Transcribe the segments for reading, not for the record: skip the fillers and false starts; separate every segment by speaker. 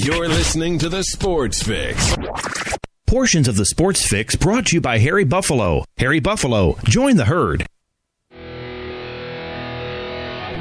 Speaker 1: You're listening to The Sports Fix.
Speaker 2: Portions of The Sports Fix brought to you by Harry Buffalo. Harry Buffalo, join the herd.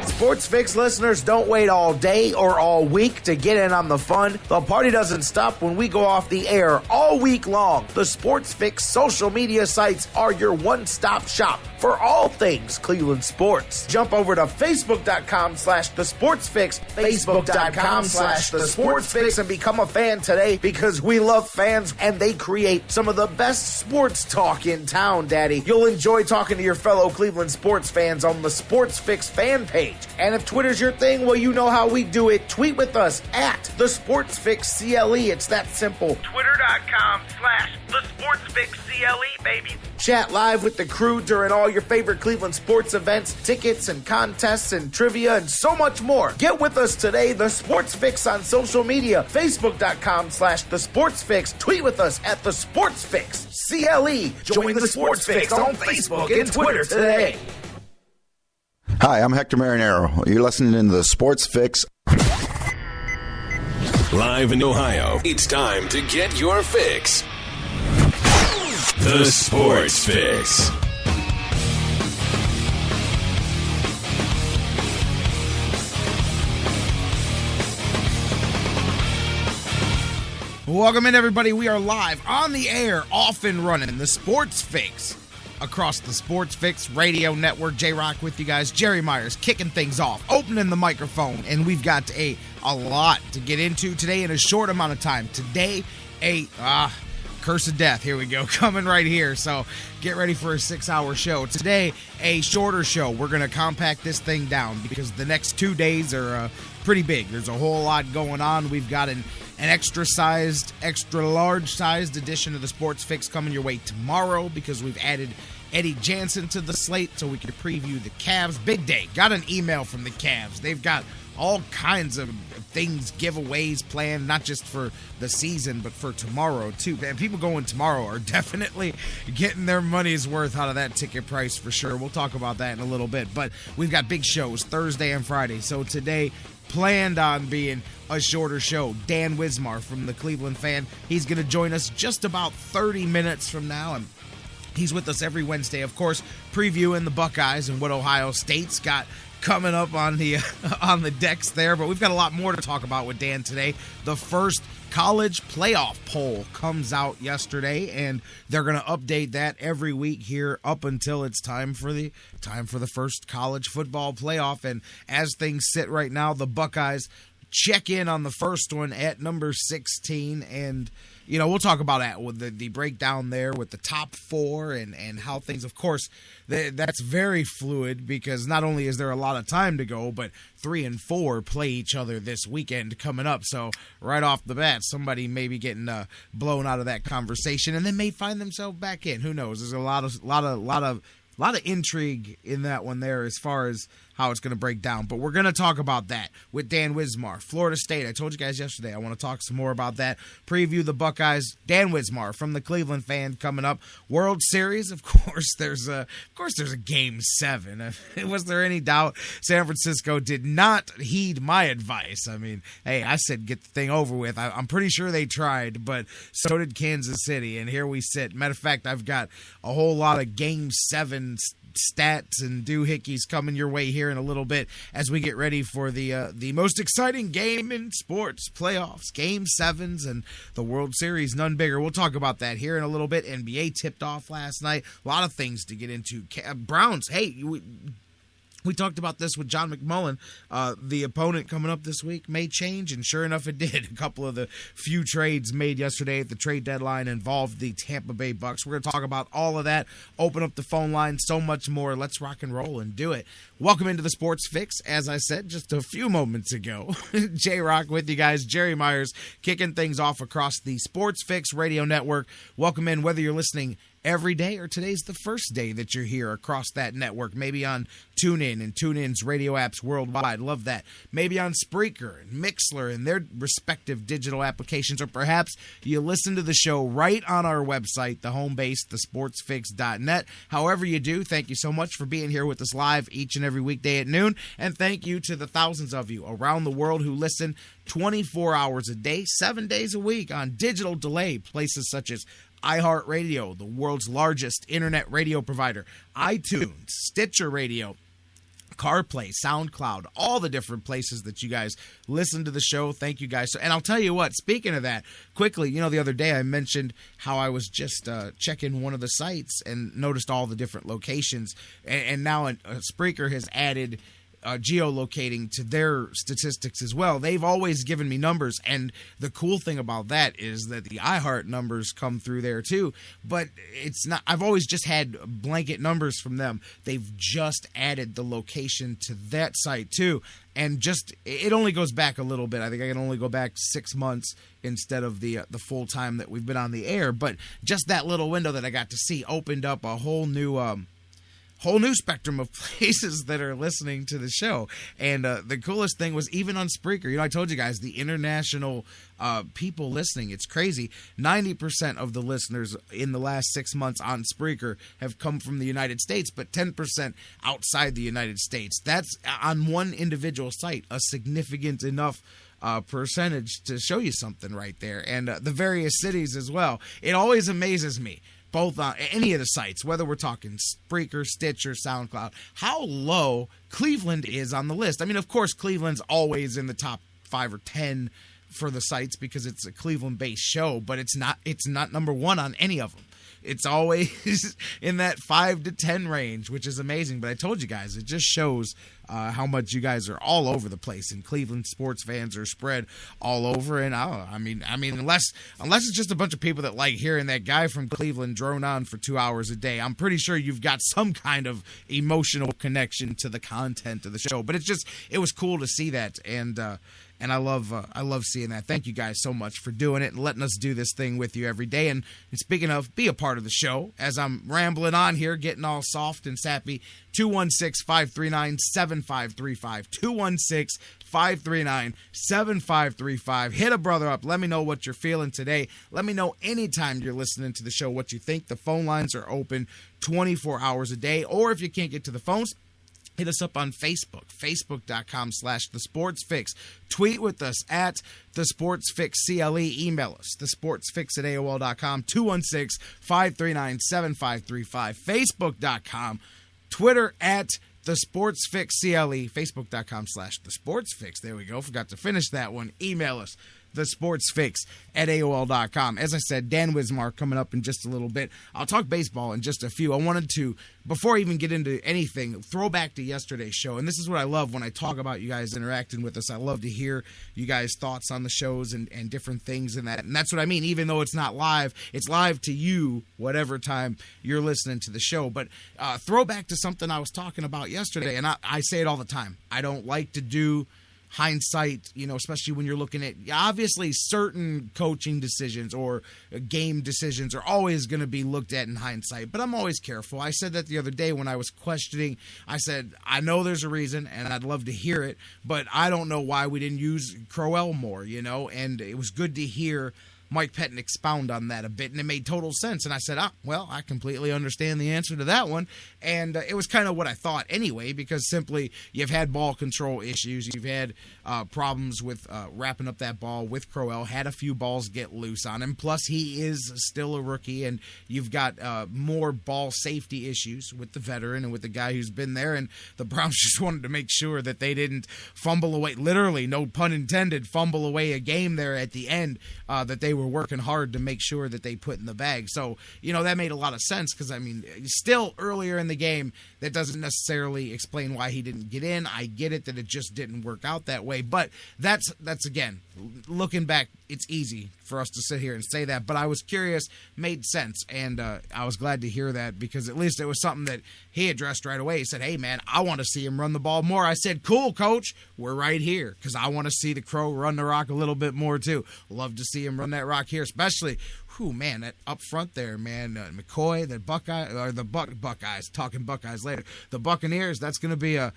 Speaker 3: Sports Fix listeners, don't wait all day or all week to get in on the fun. The party doesn't stop when we go off the air all week long. The Sports Fix social media sites are your one-stop shop for all things Cleveland sports. Jump over to Facebook.com/TheSportsFix, Facebook.com/TheSportsFix, and become a fan today because we love fans and they create some of the best sports talk in town, Daddy. You'll enjoy talking to your fellow Cleveland sports fans on the Sports Fix fan page. And if Twitter's your thing, well, you know how we do it. Tweet with us at TheSportsFixCLE. It's that simple.
Speaker 4: Twitter.com/TheSportsFixCLE, baby.
Speaker 3: Chat live with the crew during all your favorite Cleveland sports events, tickets and contests and trivia and so much more. Get with us today, The Sports Fix on social media, Facebook.com/TheSportsFix. Tweet with us at TheSportsFixCLE. Join The Sports Fix on Facebook and Twitter today.
Speaker 5: Hi, I'm Hector Marinero. You're listening to The Sports Fix.
Speaker 1: Live in Ohio, it's time to get your fix. The Sports Fix.
Speaker 6: Welcome in, everybody. We are live on the air, off and running. The Sports Fix. Across the Sports Fix Radio Network, J-Rock with you guys. Jerry Myers kicking things off, opening the microphone, and we've got a lot to get into today in a short amount of time. Today, curse of death. Here we go, coming right here. So get ready for a 6-hour show. Today, a shorter show. We're going to compact this thing down because the next 2 days are pretty big. There's a whole lot going on. We've got an extra large-sized edition of the Sports Fix coming your way tomorrow because we've added Eddie Jansen to the slate so we can preview the Cavs. Big day. Got an email from the Cavs. They've got all kinds of things, giveaways planned, not just for the season, but for tomorrow, too. And people going tomorrow are definitely getting their money's worth out of that ticket price for sure. We'll talk about that in a little bit. But we've got big shows Thursday and Friday. So today, planned on being a shorter show. Dan Wismar from the Cleveland Fan. He's going to join us just about 30 minutes from now. And he's with us every Wednesday, of course, previewing the Buckeyes and what Ohio State's got coming up on the decks there. But we've got a lot more to talk about with Dan today. The first college playoff poll comes out yesterday, and they're going to update that every week here up until it's time for the first college football playoff. And as things sit right now, the Buckeyes check in on the first one at number 16, and we'll talk about that with the breakdown there with the top four and how things, of course, that's very fluid because not only is there a lot of time to go, but 3 and 4 play each other this weekend coming up. So right off the bat, somebody may be getting blown out of that conversation and then may find themselves back in. Who knows? There's a lot of intrigue in that one there as far as how it's going to break down. But we're going to talk about that with Dan Wismar. Florida State, I told you guys yesterday, I want to talk some more about that. Preview the Buckeyes. Dan Wismar from the Cleveland Fan coming up. World Series, of course, there's a Game 7. Was there any doubt? San Francisco did not heed my advice. I mean, hey, I said get the thing over with. I'm pretty sure they tried, but so did Kansas City, and here we sit. Matter of fact, I've got a whole lot of Game 7 stats and doohickeys coming your way here in a little bit as we get ready for the most exciting game in sports, playoffs, Game 7s, and the World Series, none bigger. We'll talk about that here in a little bit. NBA tipped off last night. A lot of things to get into. Browns, hey, we talked about this with John McMullen. The opponent coming up this week may change, and sure enough, it did. A couple of the few trades made yesterday at the trade deadline involved the Tampa Bay Bucks. We're going to talk about all of that, open up the phone line, so much more. Let's rock and roll and do it. Welcome into the Sports Fix. As I said just a few moments ago, J-Rock with you guys. Jerry Myers kicking things off across the Sports Fix Radio Network. Welcome in, whether you're listening every day, or today's the first day that you're here across that network, maybe on TuneIn and TuneIn's radio apps worldwide. Love that. Maybe on Spreaker and Mixler and their respective digital applications, or perhaps you listen to the show right on our website, the home base, thesportsfix.net. However you do, thank you so much for being here with us live each and every weekday at noon, and thank you to the thousands of you around the world who listen 24 hours a day, 7 days a week on digital delay, places such as iHeartRadio, the world's largest internet radio provider, iTunes, Stitcher Radio, CarPlay, SoundCloud, all the different places that you guys listen to the show. Thank you guys. And I'll tell you what, speaking of that, quickly, the other day I mentioned how I was just checking one of the sites and noticed all the different locations. And now Spreaker has added geolocating to their statistics as well. They've always given me numbers, and the cool thing about that is that the iHeart numbers come through there too, but it's not, I've always just had blanket numbers from them. They've just added the location to that site too, and just it only goes back a little bit. I think I can only go back 6 months instead of the full time that we've been on the air, but just that little window that I got to see opened up a whole new spectrum of places that are listening to the show. And the coolest thing was even on Spreaker. I told you guys, the international people listening, it's crazy. 90% of the listeners in the last 6 months on Spreaker have come from the United States, but 10% outside the United States. That's on one individual site, a significant enough percentage to show you something right there. And the various cities as well. It always amazes me, both on any of the sites, whether we're talking Spreaker, Stitcher, SoundCloud, how low Cleveland is on the list. I mean, of course, Cleveland's always in the top 5 or 10 for the sites because it's a Cleveland-based show, but it's not number one on any of them. It's always in that 5 to 10 range, which is amazing. But I told you guys, it just shows how much you guys are all over the place, and Cleveland sports fans are spread all over. And I mean, unless it's just a bunch of people that like hearing that guy from Cleveland drone on for 2 hours a day, I'm pretty sure you've got some kind of emotional connection to the content of the show. But it was cool to see that, and I love seeing that. Thank you guys so much for doing it and letting us do this thing with you every day. And speaking of, be a part of the show as I'm rambling on here, getting all soft and sappy. 216-539-7535. 216-539-7535. Hit a brother up. Let me know what you're feeling today. Let me know anytime you're listening to the show what you think. The phone lines are open 24 hours a day. Or if you can't get to the phones, hit us up on Facebook, facebook.com/thesportsfix. Tweet with us at thesportsfixcle. Email us, thesportsfix@aol.com, 216-539-7535. Facebook.com. Twitter at thesportsfixcle. Facebook.com/thesportsfix. There we go. Forgot to finish that one. Email us, thesportsfix@aol.com. As I said, Dan Wismar coming up in just a little bit. I'll talk baseball in just a few. I wanted to, before I even get into anything, throw back to yesterday's show. And this is what I love when I talk about you guys interacting with us. I love to hear you guys' thoughts on the shows and different things and that. And that's what I mean. Even though it's not live, it's live to you, whatever time you're listening to the show. But throw back to something I was talking about yesterday. And I say it all the time. I don't like to do hindsight, especially when you're looking at, obviously certain coaching decisions or game decisions are always going to be looked at in hindsight, but I'm always careful. I said that the other day when I was questioning. I said, I know there's a reason and I'd love to hear it, but I don't know why we didn't use Crowell more, and it was good to hear Mike Pettin expound on that a bit, and it made total sense. And I said, well, I completely understand the answer to that one. And it was kind of what I thought anyway, because simply you've had ball control issues. You've had problems with wrapping up that ball with Crowell, had a few balls get loose on him. Plus, he is still a rookie, and you've got more ball safety issues with the veteran and with the guy who's been there. And the Browns just wanted to make sure that they didn't fumble away, literally, no pun intended, fumble away a game there at the end, that they were working hard to make sure that they put in the bag. So, that made a lot of sense because, still earlier in the game, that doesn't necessarily explain why he didn't get in. I get it that it just didn't work out that way, but that's again, looking back, it's easy for us to sit here and say that, but I was curious, made sense, and I was glad to hear that because at least it was something that he addressed right away. He said, hey, man, I want to see him run the ball more. I said, cool, coach, we're right here because I want to see the Crow run the rock a little bit more too. Love to see him run that rock here, especially man, that up front there, man, McCoy, Buckeyes, talking Buckeyes later. The Buccaneers, that's going to be a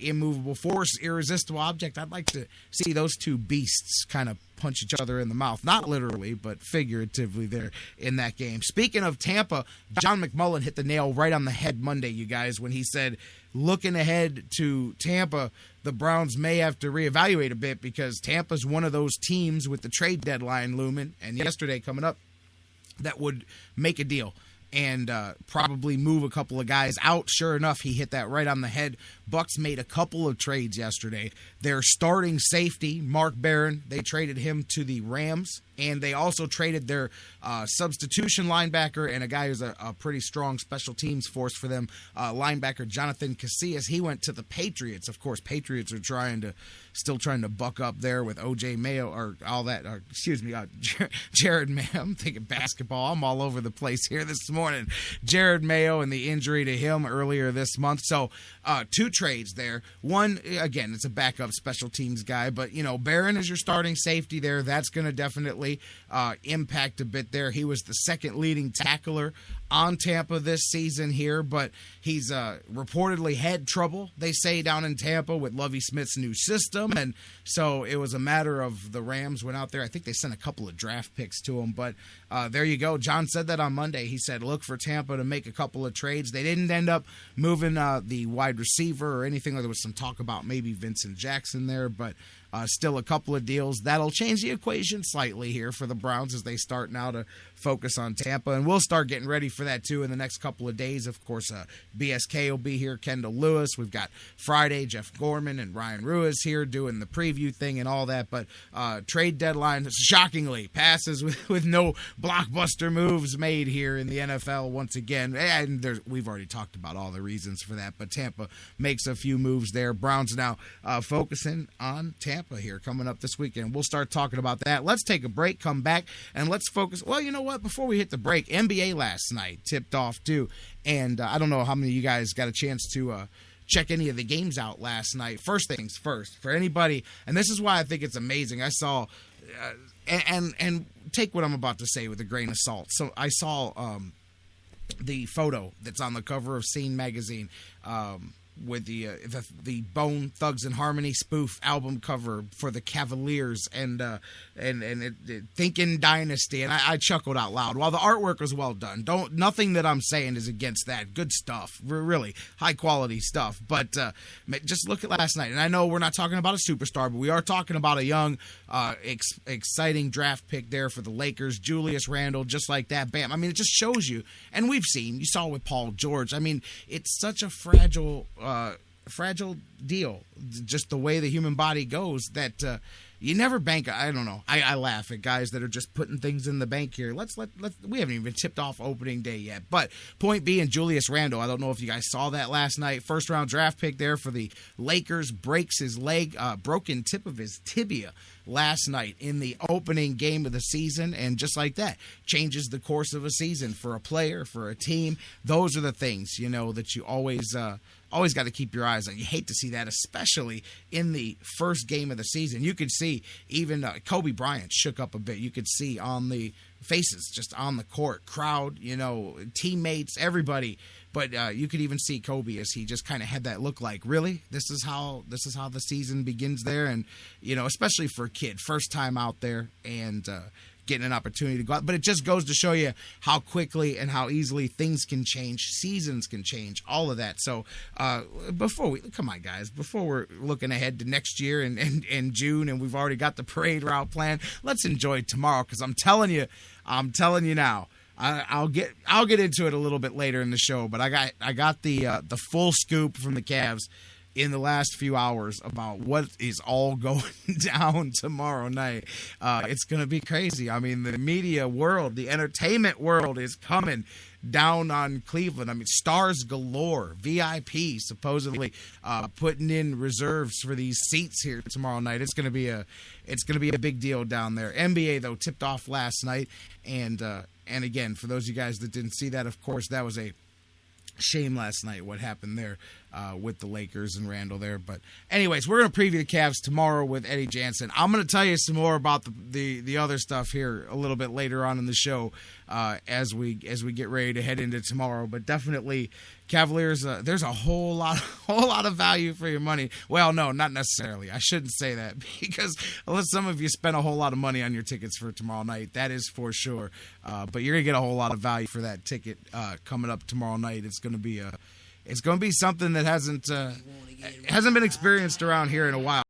Speaker 6: immovable force, irresistible object. I'd like to see those two beasts kind of punch each other in the mouth, not literally, but figuratively there in that game. Speaking of Tampa, John McMullen hit the nail right on the head Monday, you guys, when he said, looking ahead to Tampa, the Browns may have to reevaluate a bit because Tampa's one of those teams with the trade deadline looming, and yesterday coming up, that would make a deal and probably move a couple of guys out. Sure enough, he hit that right on the head. Bucks made a couple of trades yesterday. Their starting safety, Mark Barron, they traded him to the Rams, and they also traded their substitution linebacker and a guy who's a pretty strong special teams force for them, linebacker Jonathan Casillas. He went to the Patriots. Of course, Patriots are still trying to buck up there with O.J. Mayo or all that. Jared Mayo. I'm thinking basketball. I'm all over the place here this morning. Jared Mayo and the injury to him earlier this month. So two trades there. One, again, it's a backup special teams guy, but, Barron is your starting safety there. That's going to definitely impact a bit there. He was the second leading tackler on Tampa this season here, but he's reportedly had trouble, they say, down in Tampa with Lovie Smith's new system, and so it was a matter of the Rams went out there. I think they sent a couple of draft picks to him, but there you go. John said that on Monday. He said, look for Tampa to make a couple of trades. They didn't end up moving the wide receiver or anything. There was some talk about maybe Vincent Jackson there, but still a couple of deals. That'll change the equation slightly here for the Browns as they start now to focus on Tampa. And we'll start getting ready for that, too, in the next couple of days. Of course, BSK will be here, Kendall Lewis. We've got Friday, Jeff Gorman and Ryan Ruiz here doing the preview thing and all that. But trade deadline, shockingly, passes with no blockbuster moves made here in the NFL once again. And we've already talked about all the reasons for that. But Tampa makes a few moves there. Browns now focusing on Tampa here coming up this weekend. We'll start talking about that. Let's take a break, come back, and let's focus. Well, you know what? Before we hit the break, NBA last night tipped off too, and I don't know how many of you guys got a chance to check any of the games out last night. First things first, for anybody, and this is why I think it's amazing. I saw, and take what I'm about to say with a grain of salt. So I saw the photo that's on the cover of Scene magazine. With the Bone Thugs and Harmony spoof album cover for the Cavaliers and Thinking Dynasty, and I chuckled out loud. While the artwork was well done, nothing that I'm saying is against that. Good stuff, really high quality stuff. But just look at last night, and I know we're not talking about a superstar, but we are talking about a young, exciting draft pick there for the Lakers, Julius Randle, just like that. Bam! I mean, it just shows you, and you saw with Paul George. I mean, it's such a fragile deal, just the way the human body goes, that you never bank. I don't know. I laugh at guys that are just putting things in the bank here. We haven't even tipped off opening day yet. But point being, Julius Randle, I don't know if you guys saw that last night. First round draft pick there for the Lakers, breaks his leg, broken tip of his tibia last night in the opening game of the season, and just like that, changes the course of a season for a player, for a team. Those are the things, that you always got to keep your eyes on. You hate to see that, especially in the first game of the season. You could see even Kobe Bryant shook up a bit. You could see on the faces just on the court, crowd, teammates, everybody. But you could even see Kobe as he just kind of had that look like, really? This is how the season begins there? And, especially for a kid, first time out there and getting an opportunity to go out. But it just goes to show you how quickly and how easily things can change, seasons can change, all of that. So before we're looking ahead to next year and June, and we've already got the parade route planned, let's enjoy tomorrow, because I'm telling you now. I'll get into it a little bit later in the show, but I got the full scoop from the Cavs in the last few hours about what is all going down tomorrow night. It's going to be crazy. I mean, the media world, the entertainment world is coming down on Cleveland. I mean, stars galore, VIP supposedly putting in reserves for these seats here tomorrow night. It's going to be a big deal down there. NBA though tipped off last night, and again, for those of you guys that didn't see that, of course, that was a shame last night what happened there with the Lakers and Randle there. But anyways, we're going to preview the Cavs tomorrow with Eddie Jansen. I'm going to tell you some more about the other stuff here a little bit later on in the show as we get ready to head into tomorrow. But definitely Cavaliers, there's a whole lot of value for your money. Well, no, not necessarily. I shouldn't say that, because unless some of you spend a whole lot of money on your tickets for tomorrow night, that is for sure. But you're going to get a whole lot of value for that ticket coming up tomorrow night. It's going to be something that hasn't been experienced around here in a while.